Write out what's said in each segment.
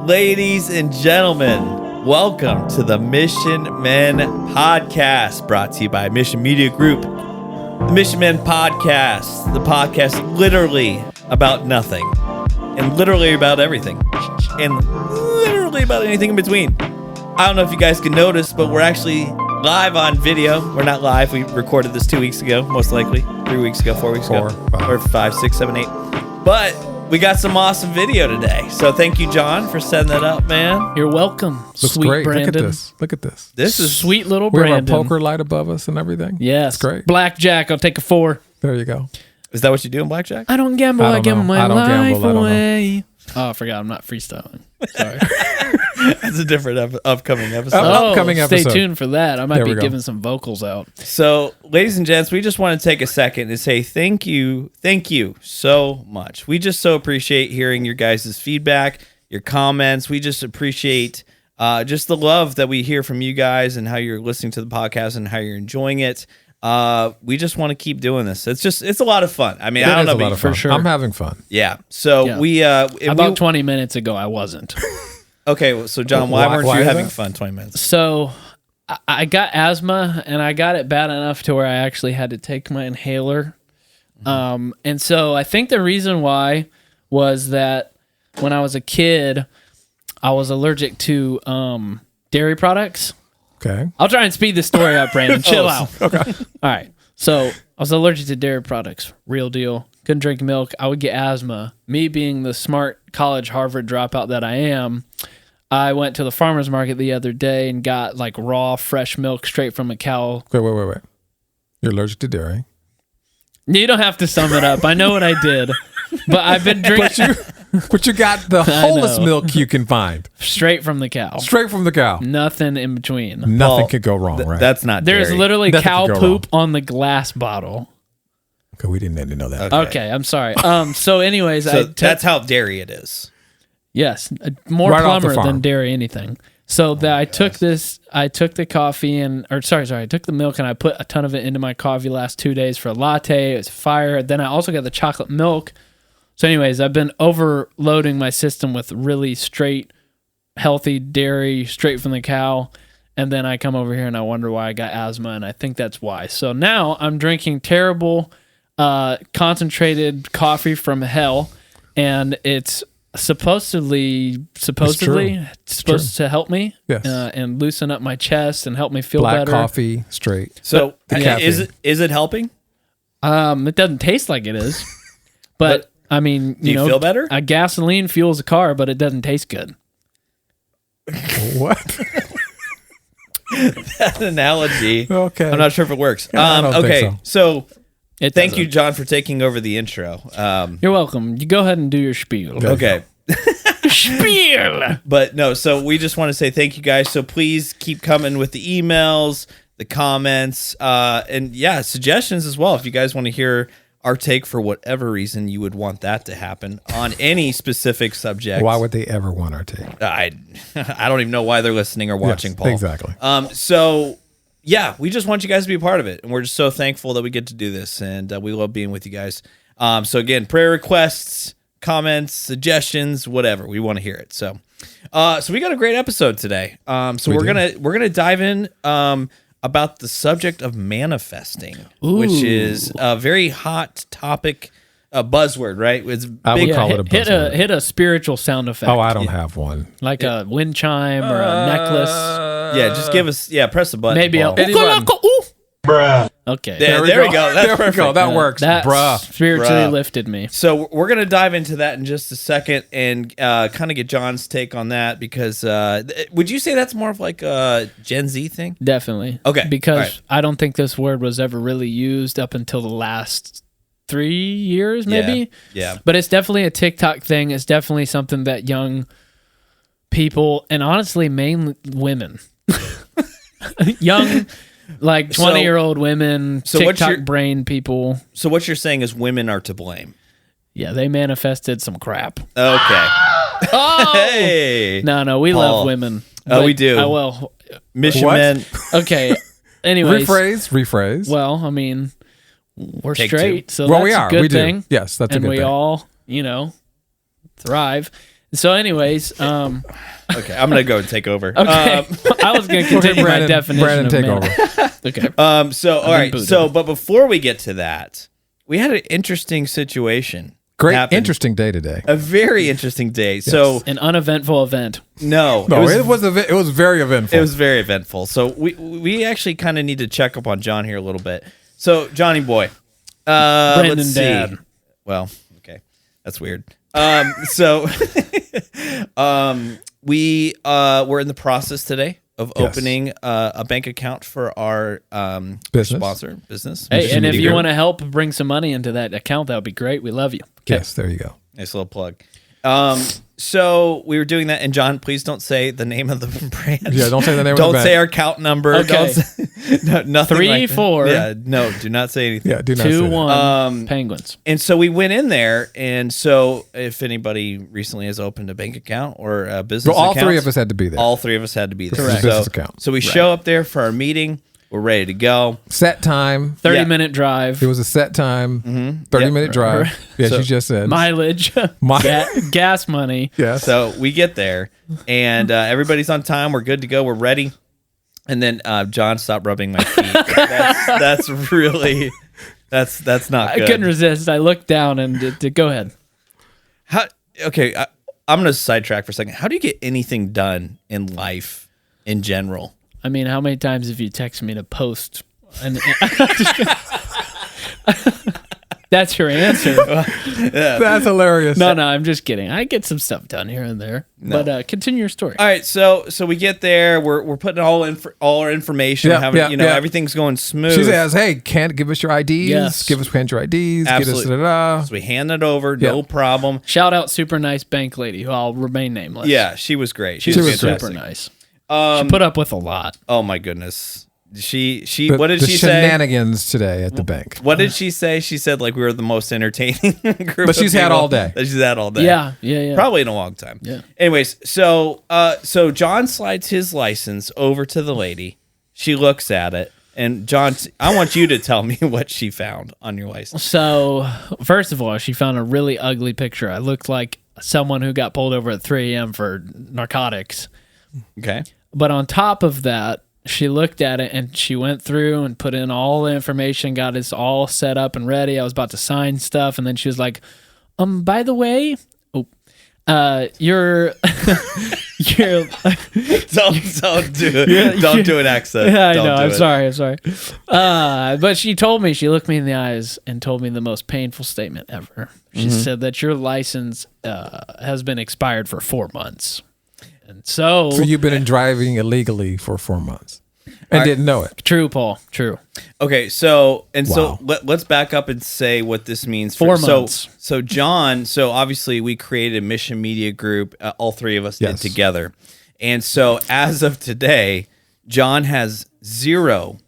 Ladies and gentlemen, welcome to the Mission Men Podcast, brought to you by Mission Media Group. The Mission Men Podcast, the podcast literally about nothing, and literally about everything, and literally about anything in between. I don't know if you guys can notice, but we're actually live on video. We're not live. We recorded this 2 weeks ago, most likely. 3 weeks ago, 4 weeks ago. 5, 6, 7, 8. But we got some awesome video today. So thank you, John, for setting that up, man. You're welcome. Looks sweet great. Brandon. Look at this. This is sweet little We Brandon. have our poker light above us and everything. Yes. It's great. Blackjack. I'll take a 4. There you go. Is that what you do in blackjack? I don't gamble. I give my I don't life gamble. I don't away. Oh, I forgot. I'm not freestyling. Sorry. That's a different upcoming episode. Upcoming stay episode. tuned for that. I might There be we go. giving some vocals out. So, ladies and gents, we just want to take a second and say thank you so much. We just so appreciate hearing your guys' feedback, your comments. We just appreciate just the love that we hear from you guys and how you're listening to the podcast and how you're enjoying it. We just want to keep doing this. It's a lot of fun. I mean, I don't know, a lot of fun. for sure. I'm having fun. yeah. So Yeah. we About 20 minutes ago, I wasn't. okay. So John, why weren't why you is having that? fun? 20 minutes. So I got asthma, and I got it bad enough to where I actually had to take my inhaler. And so I think the reason why was that when I was a kid, I was allergic to dairy products. Okay. I'll try and speed the story up, Brandon. Chill out. Okay. All right. So I was allergic to dairy products. Real deal. Couldn't drink milk. I would get asthma. Me being the smart college Harvard dropout that I am, I went to the farmer's market the other day and got like raw, fresh milk straight from a cow. Wait. You're allergic to dairy. You don't have to sum it up. I know what I did. But I've been drinking But you got the wholest know. milk you can find. straight from the cow. Straight from the cow. Nothing in between. Nothing Well, could go wrong, right? That's not There's dairy. literally Nothing cow could go poop on the glass bottle. Okay, we didn't need to know that. Okay, I'm sorry. So anyways, So that's how dairy it is. Yes, more Right off the plumber than farm. dairy anything. So I took the coffee I took the milk and I put a ton of it into my coffee last 2 days for a latte. It was fire. Then I also got the chocolate milk. So anyways, I've been overloading my system with really straight, healthy dairy straight from the cow. And then I come over here and I wonder why I got asthma. And I think that's why. So now I'm drinking terrible, concentrated coffee from hell. And it's supposedly supposed to help me Yes. and loosen up my chest and help me feel Black better. coffee, straight. So caffeine. is it helping? It doesn't taste like it is, but I mean, Do you feel better? A gasoline fuels a car, but it doesn't taste good. What? That analogy. Okay. I'm not sure if it works. I don't think Okay, so It thank doesn't. you, John, for taking over the intro. You're welcome. You go ahead and do your spiel. Okay. Spiel. But no, so we just want to say thank you guys. So please keep coming with the emails, the comments, and suggestions as well. If you guys want to hear our take for whatever reason you would want that to happen on any specific subject. Why would they ever want our take? I don't even know why they're listening or watching, Yes, Paul. exactly. So yeah, we just want you guys to be a part of it, and we're just so thankful that we get to do this, and we love being with you guys. So again, prayer requests, comments, suggestions, whatever, we want to hear it. So we got a great episode today. So we're gonna dive in about the subject of manifesting, which is a very hot topic, a buzzword, right? It's I would big. call it a buzzword. Hit a spiritual sound effect. Oh, I don't have one. like a wind chime or a necklace. Yeah, just give us. Yeah, press the button. Maybe a Paul. Anyone. Bruh. Okay. There we go. That's There perfect. we go. That works, That bruh. spiritually Bruh. lifted me. So we're going to dive into that in just a second and kind of get John's take on that because would you say that's more of like a Gen Z thing? Definitely. Okay, Because all right. I don't think this word was ever really used up until the last 3 years, maybe. Yeah. But it's definitely a TikTok thing. It's definitely something that young people, and honestly, mainly women, young, like 20-year-old women, so what's TikTok your- brain people. So what you're saying is women are to blame. Yeah, they manifested some crap. Okay. Oh! Hey. No, we Paul. love women. Oh, we do. Well, Mission What? Men. okay. Anyways. Rephrase. Well, I mean, we're Take straight, two. so Well, that's we are. a good We do. thing. Yes, that's a and good we thing. all, thrive. So, anyways, Okay, I'm gonna go and take over. okay. I was going to continue my definition Brandon, of take man. over. Okay. So all right. booted. So, but before we get to that, we had an interesting situation. Great, happen. interesting day today. A very interesting day. So An uneventful event. No, it was very eventful. It was very eventful. So we actually kind of need to check up on John here a little bit. So Johnny boy, Brandon let's see. dad. Well, okay, that's weird. So we were in the process today of opening a bank account for our sponsor business. Hey, and if you want to help bring some money into that account, that would be great. We love you. Yes, there you go. Nice little plug. So we were doing that, and John, please don't say the name of the brand. Yeah, don't say the name of the Don't bank. say our account number. Okay. Don't say, no, nothing 3, like that. 4. Yeah, no, do not say anything. Yeah, do not 2, say that. 1. Penguins. And so we went in there, and so if anybody recently has opened a bank account or a business Well, all account, three of us had to be there. All three of us had to be there. Correct. So, Business account. so we show up there for our meeting. We're ready to go. Set time. 30-minute drive. It was a set time. 30-minute drive. Yes, So- you just said. Mileage. Gas money. Yes. So we get there, and everybody's on time. We're good to go. We're ready. And then John stopped rubbing my feet. That's really that's not good. I couldn't resist. I looked down and go ahead. Okay, I'm gonna sidetrack for a second. How do you get anything done in life in general? I mean, how many times have you texted me to post? And that's your answer. That's hilarious. No, I'm just kidding. I get some stuff done here and there. No. But continue your story. All right, so we get there. We're putting all our information. Yeah, having, yeah. everything's going smooth. She says, "Hey, can't give us your IDs. Yes. Give us your IDs. Absolutely. Get us da-da-da." So we hand it over, no problem. Shout out super nice bank lady who I'll remain nameless. Yeah, she was great. She was super nice. She put up with a lot. Oh my goodness. She The- what did the she say? shenanigans today at the bank. What did she say? She said like we were the most entertaining group. But she's of had people all day. That she's had all day. Yeah. Probably in a long time. Yeah. Anyways, so John slides his license over to the lady. She looks at it, and John, I want you to tell me what she found on your license. So, first of all, she found a really ugly picture. I looked like someone who got pulled over at 3 a.m. for narcotics. Okay. But on top of that, she looked at it and she went through and put in all the information, got us all set up and ready. I was about to sign stuff, and then she was like, by the way, you're don't do an accent. Yeah, I know. Don't do I'm it. sorry. But she told me, she looked me in the eyes and told me the most painful statement ever. She said that your license has been expired for 4 months. And so you've been driving illegally for 4 months and didn't know it. True, Paul. True. Okay, so Wow. let's back up and say what this means. 4 months. So John, so obviously we created a Mission Media Group. All three of us did Yes. together, and so as of today, John has 0%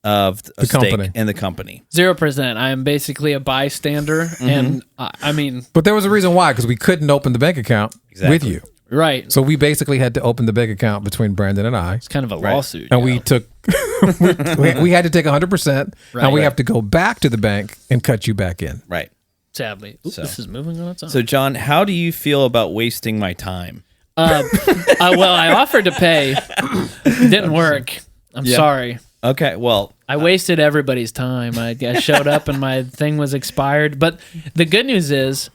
of the company. stake in the company. 0%. I am basically a bystander. And I mean, But there was a reason why, because we couldn't open the bank account with you. right. So we basically had to open the bank account between Brandon and I. It's kind of a lawsuit. And you we know? took, we had to take 100%, Right. and we have to go back to the bank and cut you back in. Right. Sadly. Ooh, this is moving on its own. So John, how do you feel about wasting my time? Well, I offered to pay. Didn't work. I'm sorry. Okay, well, I wasted everybody's time. I showed up and my thing was expired. But the good news is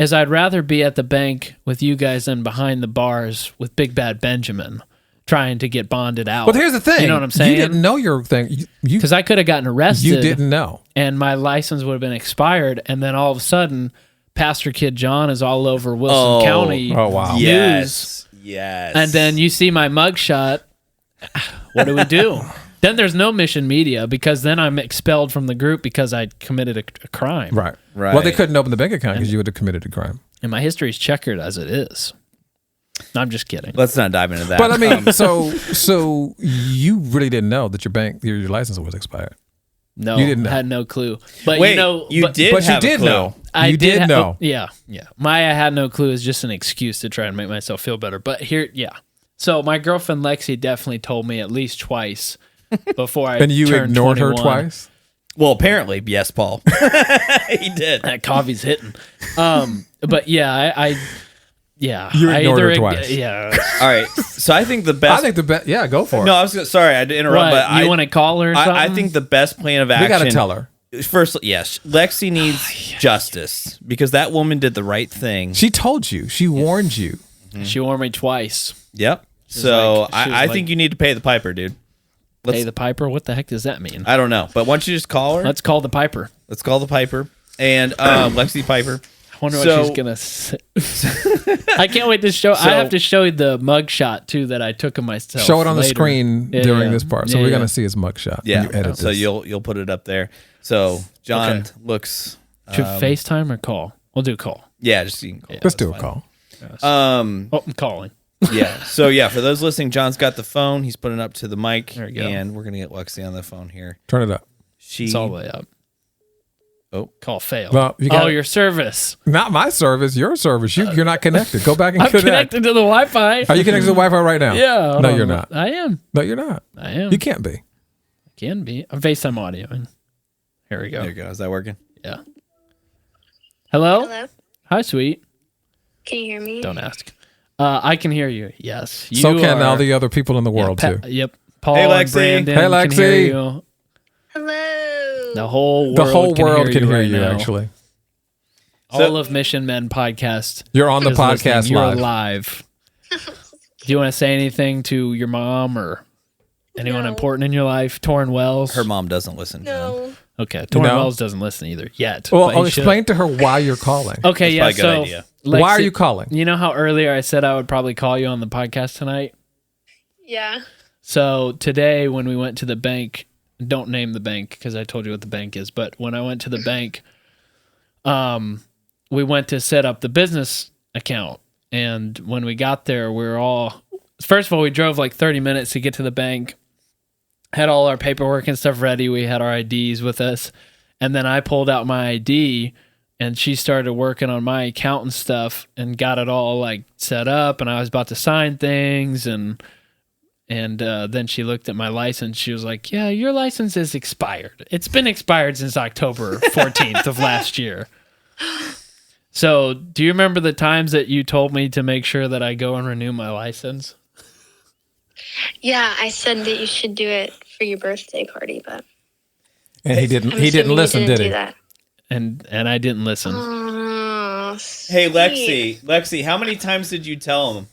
I'd rather be at the bank with you guys than behind the bars with Big Bad Benjamin trying to get bonded out. But here's the thing. You know what I'm saying? You didn't know your thing. You Because I could have gotten arrested. You didn't know. And my license would have been expired. And then all of a sudden, Pastor Kid John is all over Wilson County. Oh, wow. News. Yes. And then you see my mugshot. What do we do? Then there's no Mission Media because then I'm expelled from the group because I committed a crime. Right. Right. Well, they couldn't open the bank account because you would have committed a crime. And my history is checkered as it is. I'm just kidding. Let's not dive into that. But I mean, so you really didn't know that your license was expired. No, you didn't know. had no clue. But wait, you know, you did But have you a did clue. know. I You did know. Yeah. My I had no clue is just an excuse to try and make myself feel better. But here, So my girlfriend Lexi definitely told me at least twice before I And you turned ignored 21. her twice? Well, apparently, yes, Paul. He did. That coffee's hitting. But yeah, Yeah. You ignored her twice. Yeah. All right. So I think the best. I think the best. Yeah, go for it. No, sorry, I had to interrupt. What, But you want to call her or something? I think the best plan of action. We got to tell her. First, yes, Lexi needs justice because that woman did the right thing. She told you. She warned you. She warned me twice. Yep. So like- she was I like- think you need to pay the piper, dude. Pay the piper? What the heck does that mean? I don't know, but why don't you just call her? Let's call the piper. Let's call the piper and Lexi Piper. I wonder what she's gonna say. I can't wait to show. I have to show you the mug shot too that I took of myself. Show it on the later. screen during this part. So we're gonna see his mugshot. Yeah. When you edit So this. you'll put it up there. So John Okay. looks. Should FaceTime or call? We'll do call. Yeah, just you can call. Let's do a call. Oh, I'm calling. Yeah. So yeah, for those listening, John's got the phone. He's putting it up to the mic, There we go. and we're gonna get Lexi on the phone here. Turn it up. It's all the way up. Oh, Call failed. Well, you got your service. Not my service. Your service. You're not connected. Go back and I'm connect. connected to the Wi-Fi. Are you connected to the Wi-Fi right now? Yeah. hold No, on. you're not. I am. No, you're not. I am. You can't be. Can be. I'm FaceTime audio. Here we go. there you go. Is that working? Yeah. Hello? Hello? Hi, sweet. Can you hear me? Don't ask. I can hear you. Yes. You So can all are- the other people in the world yeah, too. Yep. Paul Hey, and Lexi. Brandon Hey, can Lexi. hear you. Hello. The whole world The whole world can hear right you. now. Actually, All of Mission Men podcast. you're on the is podcast listening. You're live. live. Do you want to say anything to your mom or anyone No. important in your life? Torrin Wells. Her mom doesn't listen. John. No. Okay. Torrin No? Wells doesn't listen either yet. Well, but he I'll should. explain to her why you're calling. Okay. Yeah. That's probably a good So idea. Why are Lexi- you calling? You know how earlier I said I would probably call you on the podcast tonight? Yeah. So today when we went to the bank, don't name the bank because I told you what the bank is, but when I went to the bank, we went to set up the business account. And when we got there, first of all, we drove like 30 minutes to get to the bank, had all our paperwork and stuff ready. We had our IDs with us. And then I pulled out my ID and she started working on my account and stuff and got it all like set up. And I was about to sign things and then she looked at my license. She was like, yeah, your license is expired. It's been expired since October 14th of last year. So do you remember the times that you told me to make sure that I go and renew my license? Yeah, I said that you should do it for your birthday party, but And he didn't. I'm He didn't assuming listen, you didn't did do he? that. And I didn't listen. Oh, Hey, sweet. Lexi, how many times did you tell him?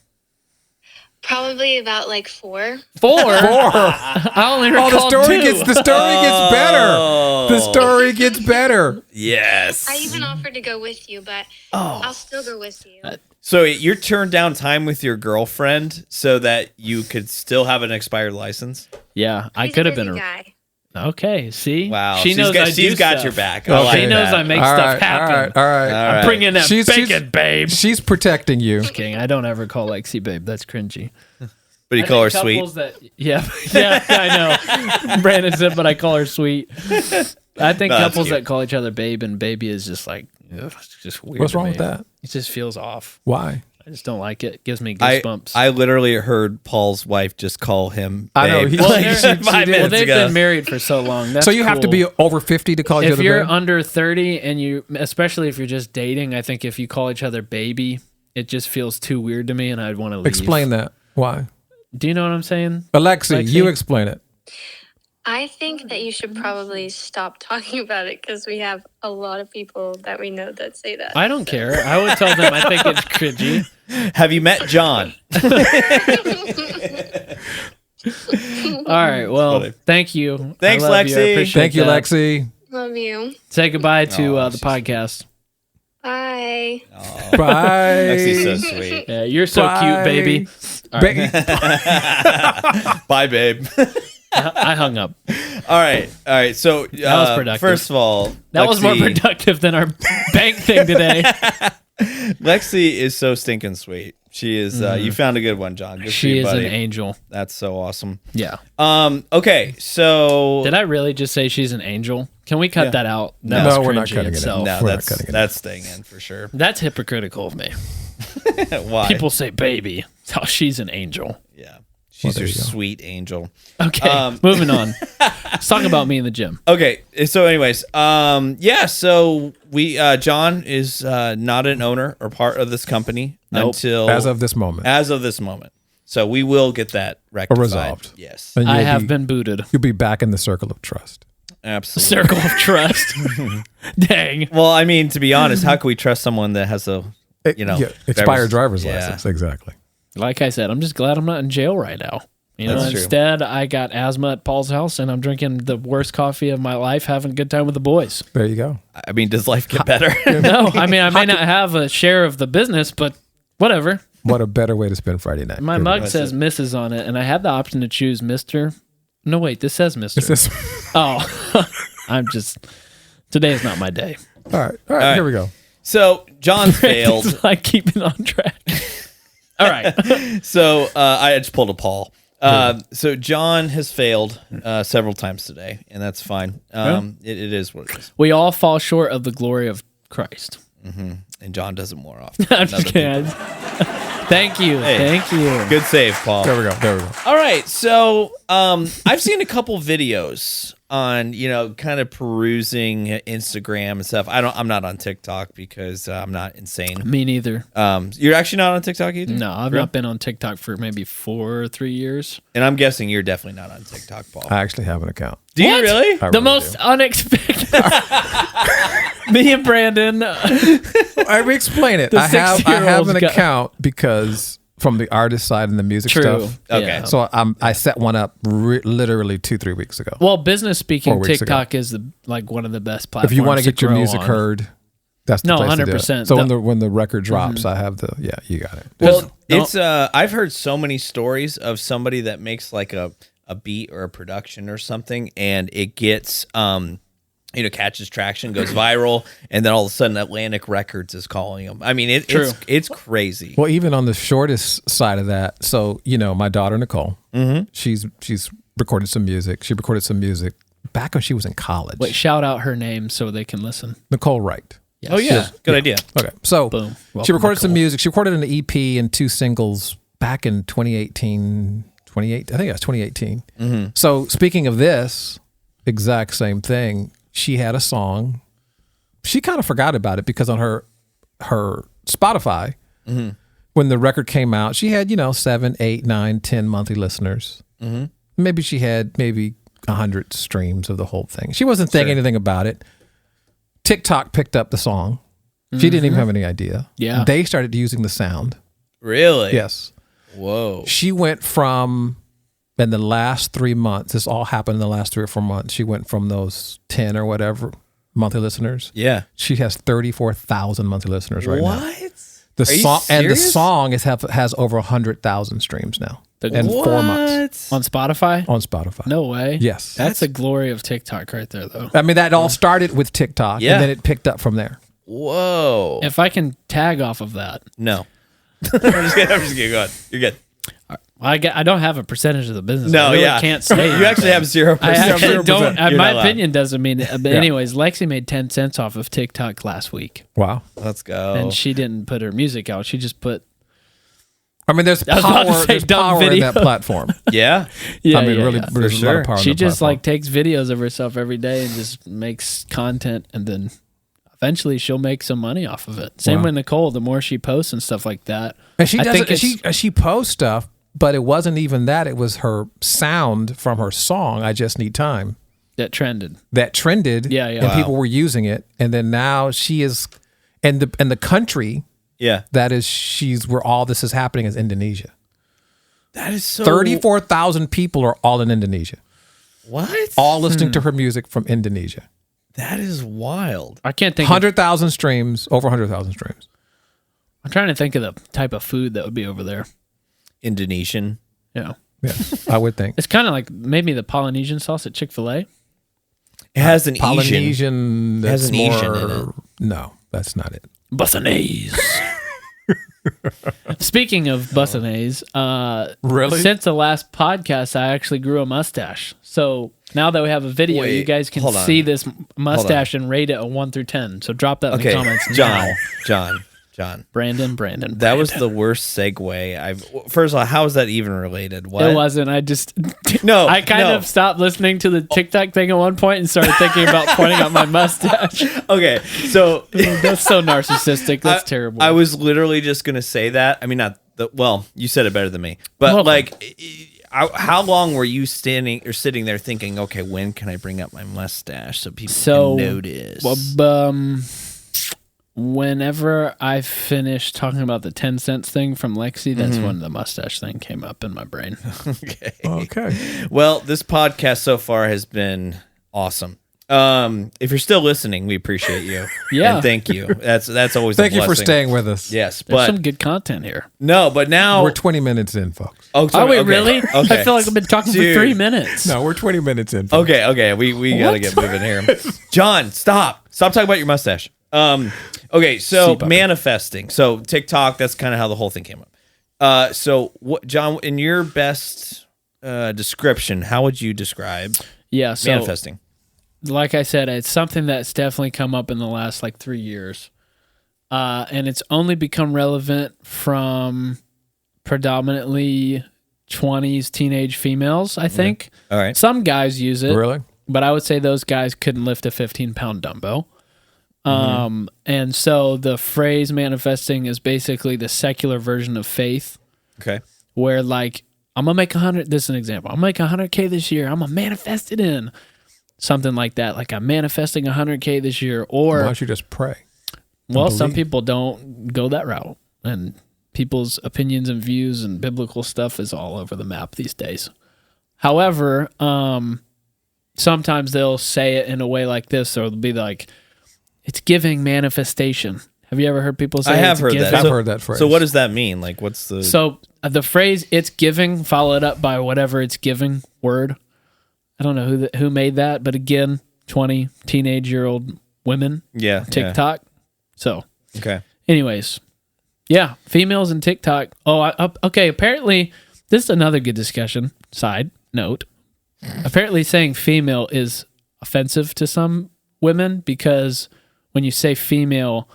Probably about like 4. 4? I only Oh, recalled the story 2. gets better. The story gets better. Yes. I even offered to go with you, but I'll still go with you. So you're turned down time with your girlfriend so that you could still have an expired license? Yeah, I He's could a have been busy guy. Okay, see? Wow. She knows I do she's got stuff. your back. Okay. like She knows that. I make All stuff right, happen. All right. I'm bringing that bacon, babe. She's protecting you. Just kidding. I don't ever call Lexi babe. That's cringy. But you I call her think sweet. couples yeah, I know. Brandon said, but I call her sweet. I think No, that's couples cute. that call each other babe and baby is just like, ugh, it's just weird. What's to wrong me. with that? It just feels off. Why? I just don't like it. It gives me I goosebumps. literally heard Paul's wife just call him I know, babe. he- well, Like, they're- she five did. minutes they've ago. been married for so long. That's So you have to cool. be over 50 to call each If other you're babe? under 30 and especially if you're just dating, I think if you call each other baby, it just feels too weird to me and I'd want to leave. Explain that. Why? Do you know what I'm saying? Alexi, Lexi? you explain it. I think that you should probably stop talking about it because we have a lot of people that we know that say that. I don't care. I would tell them I think it's cringy. Have you met John? All right. Well, funny. thank you. Thanks, I love you. I Lexi. appreciate Thank you, that. Lexi. Love you. Say goodbye to the she's- podcast. Bye. Bye. Lexi's so sweet. Yeah, you're so Bye. cute, baby. All right. Bye, babe. I hung up. All right. So was productive. first of all, That was more Lexi- productive than our bank thing today. Lexi is so stinking sweet. She is. You found a good one, John. Good for She you, is buddy. an angel. That's so awesome. Yeah. Okay. So Did I really just say she's an angel? Can we cut that out? No, That's we're not cringy cutting it itself. no, We're not that's cutting it. that's staying in for sure. That's hypocritical of me. Why? People say baby. Oh, she's an angel. Yeah. She's there your you go. sweet angel. Okay, moving on. Let's talk about me in the gym. Okay, so anyways, so we John is not an owner or part of this company until As of this moment. So we will get that rectified. Resolved. Yes, And I you'll have be- been booted. You'll be back in the circle of trust. absolutely. Circle of trust. Dang. Well, I mean, to be honest, how can we trust someone that has a Expired driver's Yeah. license. Exactly. Like I said, I'm just glad I'm not in jail right now. That's true. Instead, I got asthma at Paul's house, and I'm drinking the worst coffee of my life, having a good time with the boys. There you go. I mean, does life get better? No, I mean, I may not have a share of the business, but whatever. What a better way to spend Friday night. My mug says Mrs. on it, and I had the option to choose Mr. No, wait, this says Mr. It's this. Oh, today is not my day. All right. Here we go. So John failed. It's like keeping on track. All right. So I just pulled a Paul. So John has failed several times today, and that's fine. It is what it is. We all fall short of the glory of Christ. And John does it more often. I'm just kidding. Thank you. Hey. Thank you. Good save, Paul. There we go. All right, so I've seen a couple videos on kind of perusing Instagram and stuff. I'm not on TikTok because I'm not insane. Me neither. You're actually not on TikTok either? No, I've not been on TikTok for maybe 4 or 3 years. And I'm guessing you're definitely not on TikTok, Paul. I actually have an account. Do you What? really? I The really most do. unexpected. Me and Brandon. I explain it. The I have an 6-year-old's got- account because from the artist side and the music True. stuff. Okay. Yeah. So I set one up literally 2-3 weeks ago. Well, business 4 speaking, weeks TikTok is one of the best platforms. If you want to get your grow music on. heard, that's the No, place to do it. 100%. So when the record drops, I have you got it. Well, No. it's I've heard so many stories of somebody that makes like a beat or a production or something, and it gets catches traction, goes viral, and then all of a sudden Atlantic Records is calling them. I mean, it's crazy. Well, even on the shortest side of that, so my daughter Nicole, she's recorded some music. She recorded some music back when she was in college. Wait, shout out her name so they can listen. Nicole Wright. Yes. Oh yeah, good idea. Okay, so Boom. she Welcome, recorded some Nicole. music. She recorded an EP and 2 singles back in 2018. I think it was 2018. So speaking of this, exact same thing. She had a song. She kind of forgot about it because on her Spotify, when the record came out, she had 7, 8, 9, 10 monthly listeners. Maybe she had 100 streams of the whole thing. She wasn't thinking anything about it. TikTok picked up the song. She didn't even have any idea. Yeah. They started using the sound. Really? Yes. Whoa. She went from, in the last 3 months, this all happened in the last 3 or 4 months. She went from those 10 or whatever monthly listeners. Yeah. She has 34,000 monthly listeners right now. What? The Are you song and the serious? song has over 100,000 streams now in 4 months On Spotify? on Spotify. No way. Yes. That's the glory of TikTok right there, though. I mean, that all started with TikTok, Yeah. and then it picked up from there. Whoa. If I can tag off of that, No. I'm just kidding. Go on. You're good. I don't have a percentage of the business. No, I really yeah. can't say. You actually have 0%. I actually don't. You're My not allowed. opinion doesn't mean it. But anyways, Lexi made 10 cents off of TikTok last week, Wow. Let's go. and she didn't put her music out. She just put. I mean, there's I was about to power. say There's dumb power in video. that platform. yeah. Yeah, I mean, yeah, really, yeah. there's a lot sure. of power. She in that just platform. like takes videos of herself every day and just makes content, and then eventually she'll make some money off of it. Same Wow. with Nicole. The more she posts and stuff like that, And she I does think it, she posts stuff, but it wasn't even that. It was her sound from her song, I Just Need Time, that trended. that trended. Yeah, yeah. And Wow. people were using it. And then now she is, and the country Yeah. that is, where all this is happening is Indonesia. That is so 34,000 people are all in Indonesia, What? all listening to her music from Indonesia. That is wild. I can't think. Of, 100,000 streams, over 100,000 streams. I'm trying to think of the type of food that would be over there. Indonesian. Yeah, Yeah, I would think. it's kind of like maybe the Polynesian sauce at Chick-fil-A. It has an Asian. Polynesian. It has That's an Asian more, in it. No, that's not it. Bassanese. Speaking of Bassanese, Really? since the last podcast, I actually grew a mustache. So now that we have a video, Wait, you guys can hold on. see this mustache and rate it a 1 through 10. So drop that in the Okay, comments. John. now. John. Brandon. That was the worst segue. First of all, how is that even related? What? It wasn't. I just No. I kind of stopped listening to the TikTok thing at one point and started thinking about pointing out my mustache. Okay, so That's so narcissistic. That's terrible. I was literally just gonna say that. I mean, well, you said it better than me, but Welcome. how long were you sitting there thinking, okay, when can I bring up my mustache so people can notice? Whenever I finished talking about the 10 cents thing from Lexi, that's when the mustache thing came up in my brain. Okay. Well, this podcast so far has been awesome. If you're still listening, we appreciate you. Yeah. And thank you. That's always Thank a you for blessing. staying with us. Yes, There's but some good content here. no, but now We're 20 minutes in, folks. Oh, Are sorry, we okay. really? Okay. I feel like I've been talking Dude. for 3 minutes. No, we're 20 minutes in. Folks. Okay, we gotta get moving here. John, stop talking about your mustache. Okay, so See, puppy. manifesting. So TikTok, that's kind of how the whole thing came up. So what, John, in your best description, how would you describe Yeah, so manifesting? like I said, it's something that's definitely come up in the last 3 years. And it's only become relevant from predominantly 20s teenage females, I think. All right. Some guys use it. Really? But I would say those guys couldn't lift a 15-pound dumbbell. And so the phrase manifesting is basically the secular version of faith, Okay. where I'm going to make 100. This is an example. I'm going to make 100K this year. I'm going to manifest it in. Something like that. Like I'm manifesting 100K this year. Or, Why don't you just pray? well, some believe? people don't go that route. And people's opinions and views and biblical stuff is all over the map these days. However, sometimes they'll say it in a way like this, or it'll be like, it's giving manifestation. Have you ever heard people say I have it's heard giving? that. I've heard that phrase. So what does that mean? Like, what's the... So the phrase "it's giving" followed up by whatever it's giving word. I don't know who made that, but again, 20 teenage-year-old women, yeah. TikTok. So, Yeah. Okay. anyways, yeah, females and TikTok. Oh, okay. Apparently, this is another good discussion. Side note: apparently, saying female is offensive to some women because when you say female,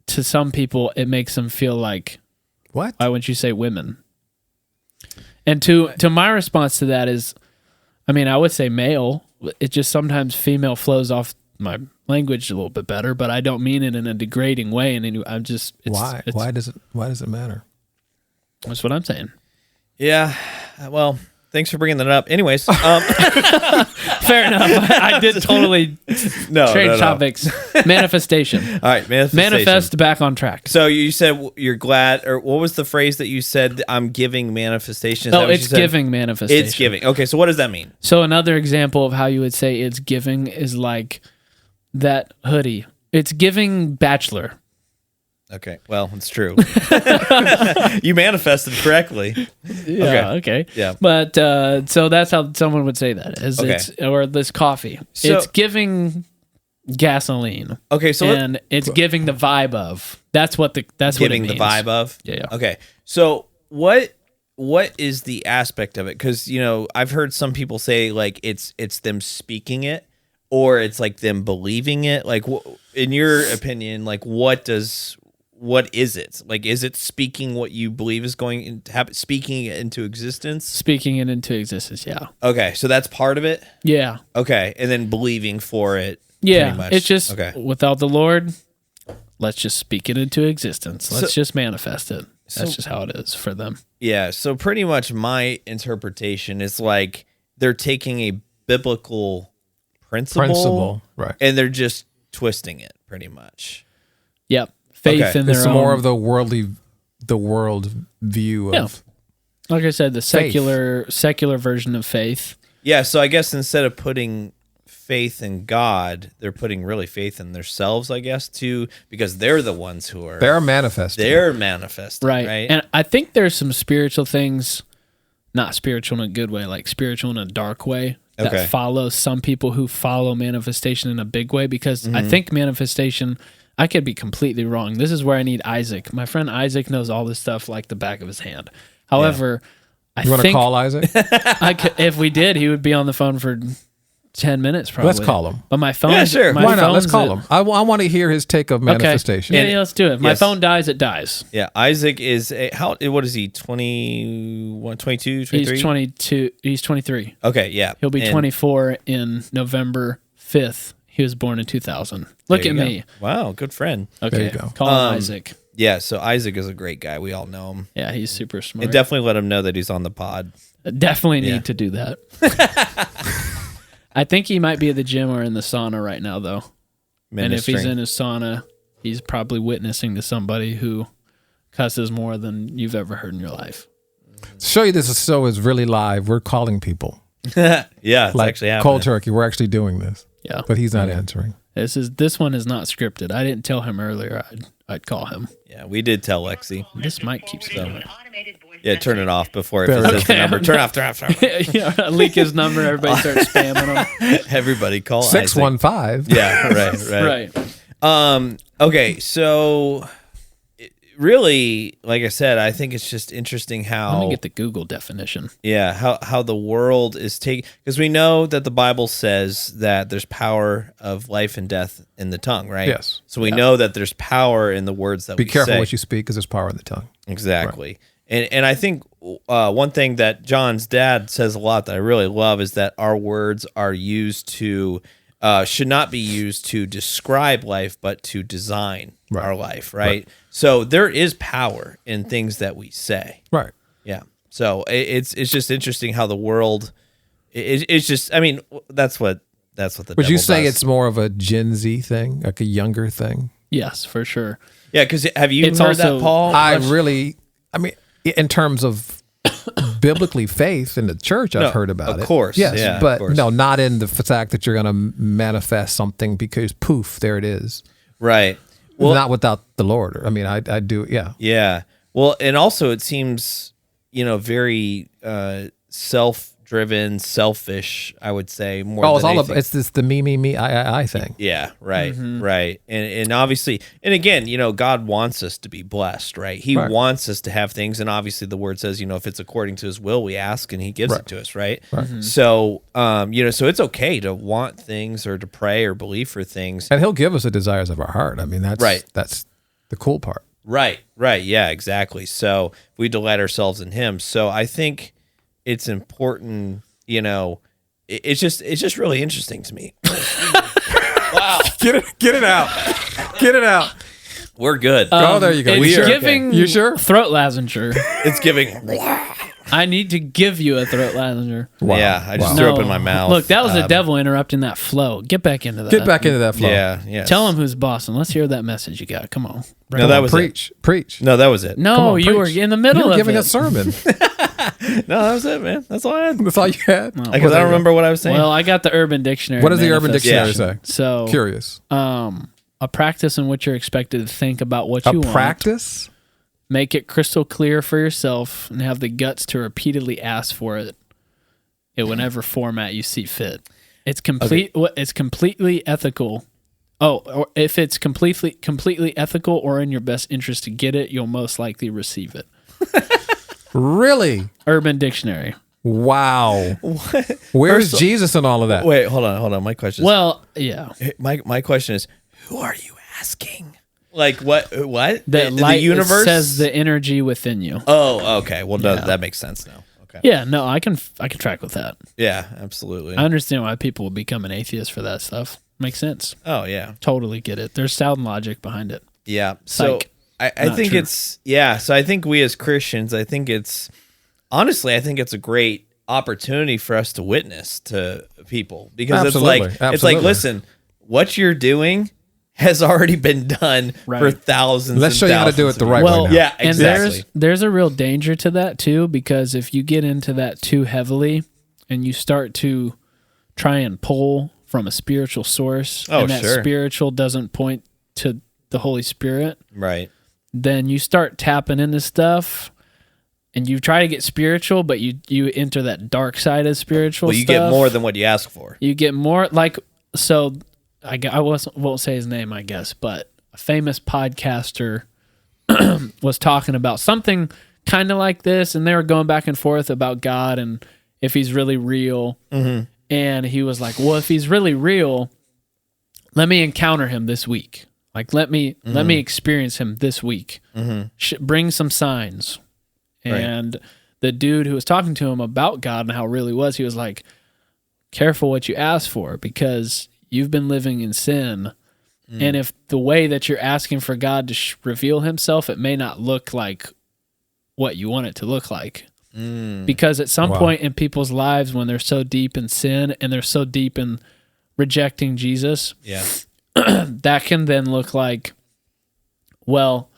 to some people it makes them feel like, What? why wouldn't you say women? And to my response to that is, I mean, I would say male. It just sometimes female flows off my language a little bit better, but I don't mean it in a degrading way. And I'm just Why? Why does it matter? That's what I'm saying. Yeah. Well, thanks for bringing that up. Anyways, Fair enough. I did totally no, change topics. Manifestation. All right, manifestation. Manifest back on track. So you said you're glad, or what was the phrase that you said? I'm giving manifestation. Is that Oh, what it's you said? giving manifestation. It's giving. Okay, so what does that mean? So another example of how you would say it's giving is like that hoodie. It's giving bachelor. Okay, well, it's true. You manifested correctly. Yeah, okay. Yeah. But so that's how someone would say that. Is Okay. or this coffee. So- it's giving gasoline. Okay, so And it's giving the vibe of. That's what giving what it means. the vibe of. Yeah. Okay, so what is the aspect of it? Because I've heard some people say like it's them speaking it, or it's like them believing it. Like, in your opinion, like what is it? Like, is it speaking what you believe is going to happen, speaking it into existence? Speaking it into existence, yeah. Okay, so that's part of it. Yeah. Okay, and then believing for it. Yeah. pretty much. It's just okay. without the Lord, let's just speak it into existence. Let's So- just manifest it. That's so- just how it is for them. Yeah, so pretty much my interpretation is like they're taking a biblical principle, Right. and they're just twisting it pretty much. Yep. Faith Okay. in their It's own. more of the world view of Yeah. Like I said, the Faith. secular version of faith. Yeah, so I guess instead of putting faith in God, they're putting really faith in themselves, I guess, too, because they're the ones who are they're manifesting. they're manifesting, Right. right? And I think there's some spiritual things, not spiritual in a good way, like spiritual in a dark way, that Okay. follow some people who follow manifestation in a big way, because I think manifestation, I could be completely wrong. This is where I need Isaac. My friend Isaac knows all this stuff like the back of his hand. However, You I want to think call Isaac? if we did, he would be on the phone for 10 minutes probably. Let's call him. But my phone. Yeah, sure. My Why not? Let's phone's call at- him. I want to hear his take of manifestation. Okay. Yeah, let's do it. My Yes. phone dies, it dies. Yeah, Isaac is what is he? 21, 22, 23? He's 22. He's 23. Okay, yeah. He'll be And 24 in November 5th. He was born in 2000. Look there at you me. go. Wow, good friend. Okay. There you go. Call him Isaac. Yeah, so Isaac is a great guy. We all know him. Yeah, he's super smart. And definitely let him know that he's on the pod. Definitely need Yeah. to do that. I think he might be at the gym or in the sauna right now, though. And if he's Ministering. in his sauna, he's probably witnessing to somebody who cusses more than you've ever heard in your life. To show you this show is really live, we're calling people. Yeah, it's Like actually happening. cold turkey. We're actually doing this. Yeah. But he's not answering. This one is not scripted. I didn't tell him earlier I'd call him. Yeah, we did tell Lexi. This mic keeps going. Yeah, turn it off before it There we says the go. number. Turn off. Yeah, leak his number. Everybody starts spamming him. Everybody call Isaac. 615. Yeah, right. Right. Okay, so really, like I said, I think it's just interesting Let how me get the Google definition. how the world is taking, because we know that the Bible says that there's power of life and death in the tongue, right? Yes. So we know that there's power in the words that Be we careful say. what you speak because there's power in the tongue. Exactly. And I think one thing that John's dad says a lot that I really love is that our words are used to should not be used to describe life, but to design our life, right? So there is power in things that we say. Right. Yeah. So it's just interesting how the world it's just, I mean, that's what the Would you devil say does. it's more of a Gen Z thing, like a younger thing? Yes, for sure. Yeah, because have you It's heard also- that, Paul? I mean, in terms of biblically faith in the church, I've No, heard about of it. course, Yes, yeah, of but course. no, not in the fact that you're going to manifest something because poof, there it is. Right. Well, Not without the Lord. I mean, I do, yeah. yeah. Well, and also it seems, very self-driven, selfish, I would say, more Oh, than it's all anything. about, it's this the me, I thing. Yeah, right, right. And obviously, and again, God wants us to be blessed, right? He Right. wants us to have things, and obviously the word says, if it's according to his will, we ask and he gives it to us, right? So, so it's okay to want things or to pray or believe for things. And he'll give us the desires of our heart. I mean, that's the cool part. Right. Yeah, exactly. So we delight ourselves in him. So I think it's important, it's just really interesting to me. Wow. Get it out. Get it out. We're good. Oh, there you go. It's You sure? giving You sure? throat lavender. It's giving. I need to give you a throat lavender. Wow. Yeah, I just Wow. threw up in my mouth. Look, that was the devil interrupting that flow. Get back into that. Get back into that flow. Yeah. Tell him who's boss, and let's hear that message you got. Come on. No, that was Preach. No, that was it. No, Come on, you were preach. in the middle You were of giving it. a sermon. No, that was it, man. That's all I had. That's all you had. Because I don't remember what I was saying. Well, I got the Urban Dictionary. What does the Urban Dictionary manifestation. say? So, Curious. a practice in which you're expected to think about what you A want, practice? make it crystal clear for yourself, and have the guts to repeatedly ask for it in whatever format you see fit. It's complete. It's completely ethical. Oh, or if it's completely ethical or in your best interest to get it, you'll most likely receive it. Really? Urban Dictionary. Wow. Where's Jesus in all of that? Wait, hold on. My question is, Well, yeah. my question is, who are you asking? Like what? The light, the universe it says the energy within you. Oh, okay. Well, that makes sense now. Okay. Yeah, no, I can track with that. Yeah, absolutely. I understand why people will become an atheist for that stuff. Makes sense. Oh, yeah. Totally get it. There's sound logic behind it. Yeah. So Psych. I Not think true. so I think we as Christians, I think it's a great opportunity for us to witness to people, because Absolutely. it's Absolutely. like, listen, what you're doing has already been done for Right. thousands. Let's and show you how to do thousands it the of right years. way Well, now. Yeah, and exactly. there's a real danger to that too, because if you get into that too heavily and you start to try and pull from a spiritual source, Oh, and that sure. spiritual doesn't point to the Holy Spirit, Right. then you start tapping into stuff and you try to get spiritual, but you enter that dark side of spiritual Well, you stuff. get more than what you ask for. You get more, like, so I won't say his name, I guess, but a famous podcaster was talking about something kind of like this, and they were going back and forth about God and if he's really real. Mm-hmm. And he was like, well, if he's really real, let me encounter him this week. Like, let me experience him this week. Bring some signs. And the dude who was talking to him about God and how real he was like, careful what you ask for, because you've been living in sin. And if the way that you're asking for God to reveal himself, it may not look like what you want it to look like. Because at some point in people's lives, when they're so deep in sin and they're so deep in rejecting Jesus, that can then look like, well,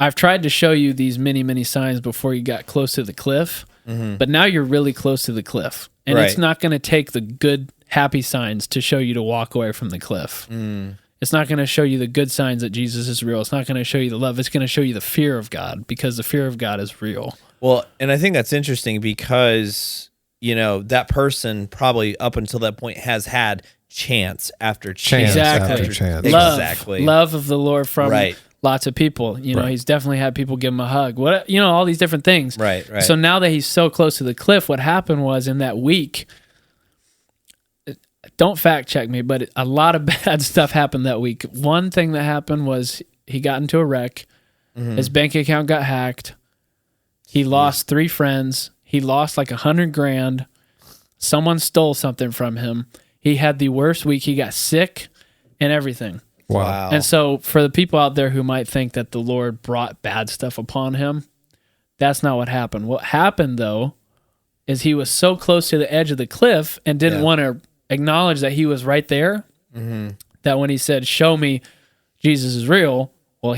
I've tried to show you these many, many signs before you got close to the cliff, but now you're really close to the cliff. And it's not going to take the good, happy signs to show you to walk away from the cliff. It's not going to show you the good signs that Jesus is real. It's not going to show you the love. It's going to show you the fear of God, because the fear of God is real. Well, and I think that's interesting because, that person probably up until that point has had chance after chance. After chance. Love of the Lord from lots of people. He's definitely had people give him a hug. All these different things. Right. So now that he's so close to the cliff, what happened was in that week, don't fact check me, but a lot of bad stuff happened that week. One thing that happened was he got into a wreck. His bank account got hacked. He lost 3 friends. He lost like $100,000. Someone stole something from him. He had the worst week. He got sick and everything. Wow. And so for the people out there who might think that the Lord brought bad stuff upon him, that's not what happened. What happened, though, is he was so close to the edge of the cliff and didn't want to acknowledge that he was right there, that when he said, show me Jesus is real, well,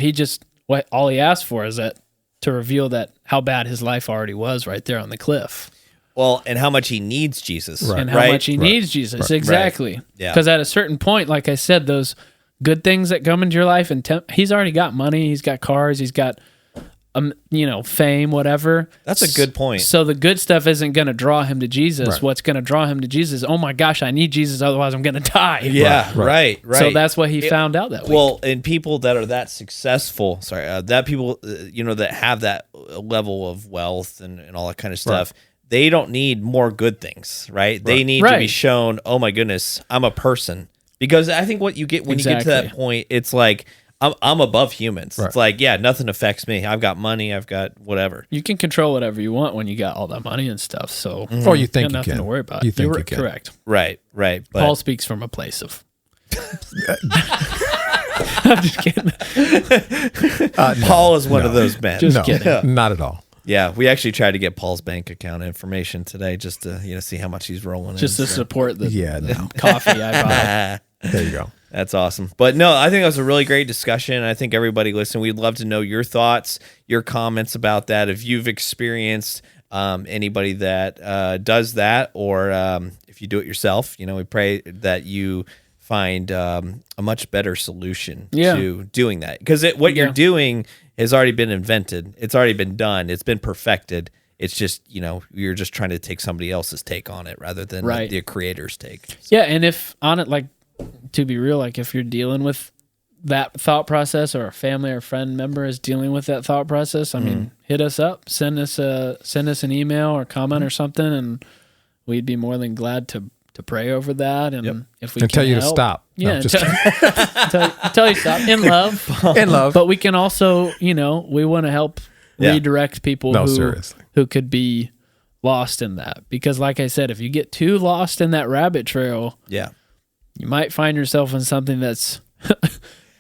all he asked for is that to reveal that how bad his life already was right there on the cliff. Well, and how much he needs Jesus. And how much he needs Jesus. Exactly. Yeah. Because at a certain point, like I said, those good things that come into your life, and he's already got money, he's got cars, he's got fame, whatever. That's a good point. So the good stuff isn't going to draw him to Jesus. What's going to draw him to Jesus is, oh my gosh, I need Jesus, otherwise I'm going to die. Yeah, right. So that's what he found out that week. Well, and people that are that successful, that people, that have that level of wealth and all that kind of stuff, they don't need more good things, right? They need to be shown, oh my goodness, I'm a person. Because I think what you get when you get to that point, it's like, I'm above humans. It's like, nothing affects me. I've got money. I've got whatever. You can control whatever you want when you got all that money and stuff. So, or you think you got nothing to worry about. You think you can. Correct. Right. But Paul speaks from a place of. I'm just kidding. Paul is one of those men. Just kidding. Not at all. Yeah, we actually tried to get Paul's bank account information today just to see how much he's rolling just in. to support the no. coffee I bought. There you go. That's awesome. But no, I think that was a really great discussion. I think everybody listening, we'd love to know your thoughts, your comments about that. If you've experienced anybody that does that, or if you do it yourself, we pray that you find a much better solution to doing that. Because what you're doing has already been invented. It's already been done. It's been perfected. It's just, you're just trying to take somebody else's take on it rather than the creator's take. So. Yeah, and if on it, like, to be real, like if you're dealing with that thought process, or a family or friend member is dealing with that thought process, I mean, hit us up, send us an email or comment or something, and we'd be more than glad to pray over that. And if we can tell you help, to stop. Yeah, tell you to stop in love. But we can also, we want to help redirect people who could be lost in that. Because like I said, if you get too lost in that rabbit trail, you might find yourself in something that's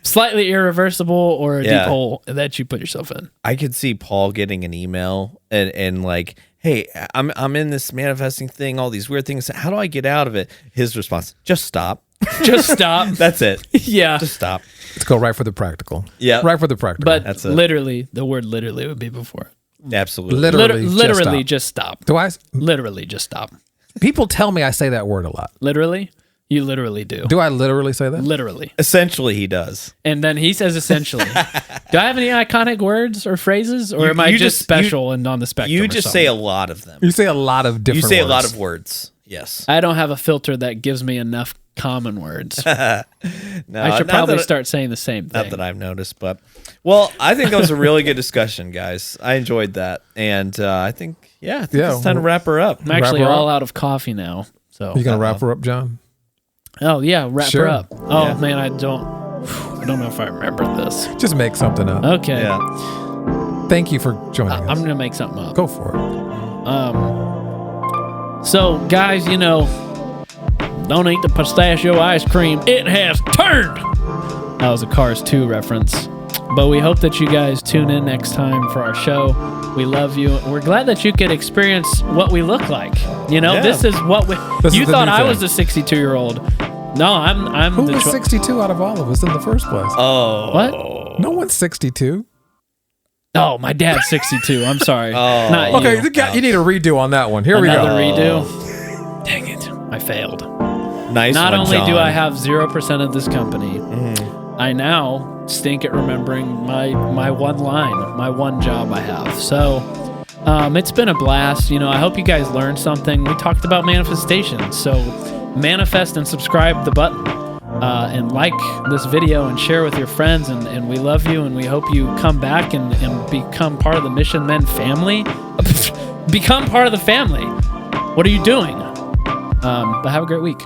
slightly irreversible, or a deep hole that you put yourself in. I could see Paul getting an email and like, hey, I'm in this manifesting thing, all these weird things. How do I get out of it? His response, just stop. Just stop. That's it. Yeah. Just stop. Let's go right for the practical. Yeah. Right for the practical. But that's it. Literally, the word literally would be before it. Absolutely. Literally just stop. Do I? Literally just stop. People tell me I say that word a lot. Literally? You literally do. Do I literally say that? Literally. Essentially, he does. And then he says essentially. Do I have any iconic words or phrases, or am I just special and on the spectrum? You just say a lot of them. You say a lot of different words. You say a lot of words. Yes. I don't have a filter that gives me enough common words. No, I should probably start saying the same thing. Not that I've noticed, but well, I think that was a really good discussion, guys. I enjoyed that, and I think it's time to wrap her up. I'm actually all out of coffee now. So You gonna wrap her up, John? oh yeah, wrap Sure. her up. Oh Yeah. man, I don't know if I remember this. Just make something up. Okay, Yeah. Thank you for joining us. I'm gonna make something up. Go for it. So guys, don't eat the pistachio ice cream. It has turned. That was a Cars 2 reference. But we hope that you guys tune in next time for our show. We love you. We're glad that you could experience what we look like. Yeah. This is what we. This You is the thought new I thing. was the 62-year-old. No, I'm Who the. was 62 out of all of us in the first place? Oh. What? No one's 62. Oh, my dad's 62. I'm sorry. Oh. Not you. Okay, you need a redo on that one. Here we Another go. redo. Dang it! I failed. Nice Not one, only do John. I have 0% of this company, I now stink at remembering my one line, my one job I have. So it's been a blast. I hope you guys learned something. We talked about manifestation. So manifest and subscribe the button and like this video and share with your friends. And we love you and we hope you come back and become part of the Mission Men family. Become part of the family. What are you doing? But have a great week.